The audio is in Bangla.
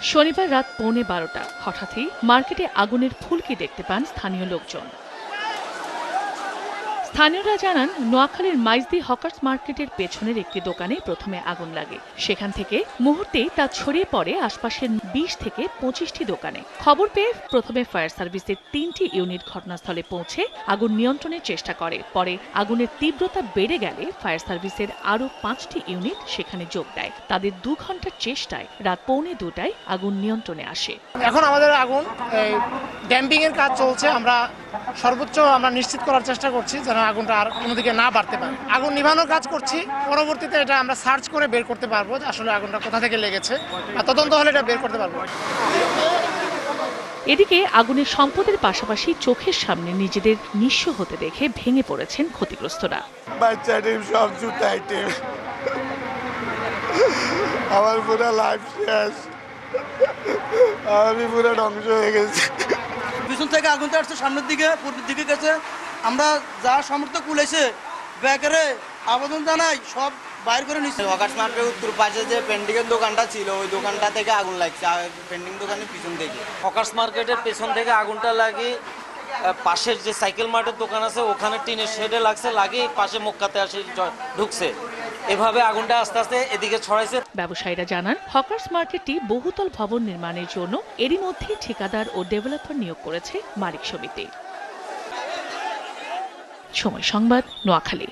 শনিবার রাত 11:15 হঠাৎই মার্কেটে আগুনের ফুলকি দেখতে পান স্থানীয় লোকজন। স্থানীয়রা জানান, নোয়াখালীর মাইজদি হকার্স মার্কেটের পেছনের একটি দোকানে প্রথমে আগুন লাগে। সেখান থেকে মুহূর্তেই তা ছড়িয়ে পড়ে আশপাশের 20 থেকে 25টি দোকানে। খবর পেয়ে প্রথমে ফায়ার সার্ভিসের 3টি ইউনিট ঘটনাস্থলে পৌঁছে আগুন নিয়ন্ত্রণের চেষ্টা করে। পরে আগুনের তীব্রতা বেড়ে গেলে ফায়ার সার্ভিসের আরও 5টি ইউনিট সেখানে যোগ দেয়। তাদের 2 ঘন্টার চেষ্টায় রাত 1:45 আগুন নিয়ন্ত্রণে আসে। এখন আমাদের আগুন ড্যাম্পিং এর কাজ চলছে। আমরা সর্বোচ্চ নিশ্চিত করার চেষ্টা করছি যেন আগুনটা আর অন্যদিকে না বাড়তে পারে। আগুন নিভানোর কাজ করছি, পরবর্তীতে এটা আমরা সার্চ করে বের করতে পারবো যে আসলে আগুনটা কোথা থেকে লেগেছে, আর তদন্ত হলে এটা বের করতে পারবো। এদিকে আগুনের সম্পদের পাশাপাশি চোখের সামনে নিজেদের নিঃস্ব হতে দেখে ভেঙে পড়েছেন ক্ষতিগ্রস্তরা। বাচ্চাটির সব জুতা আইটেম, আমার পুরো লাইফ শেষ, আমি পুরো ধ্বংস হয়ে গেছি। পিছন থেকে আগুনটা আসছে, সামনের দিকে পূর্বের দিকে গেছে। আমরা যা সামর্থ্য কুলেছে ব্যাকারে আবেদন জানাই, সব বাইর করে নিচ্ছে। হকার্স মার্কেটের উত্তর পাশে যে পেন্টিংয়ের দোকানটা ছিল, ওই দোকানটা থেকে আগুন লাগছে, পেন্টিং দোকানের পিছন থেকে। হকার্স মার্কেটের পেছন থেকে আগুনটা লাগে পাশের যে সাইকেল মার্টের দোকান আছে ওখানে টিনের শেডে লাগছে, লাগে পাশে মক্কাতে আসে ঢুকছে। এভাবে আগুনটা আস্তে আস্তে এদিকে ছড়াইছে। ব্যবসায়ীরা জানান, হকার্স মার্কেটটি বহুতল ভবন নির্মাণের জন্য এরই মধ্যে ঠিকাদার ও ডেভেলপার নিয়োগ করেছে মালিক সমিতি। সময় সংবাদ, নোয়াখালী।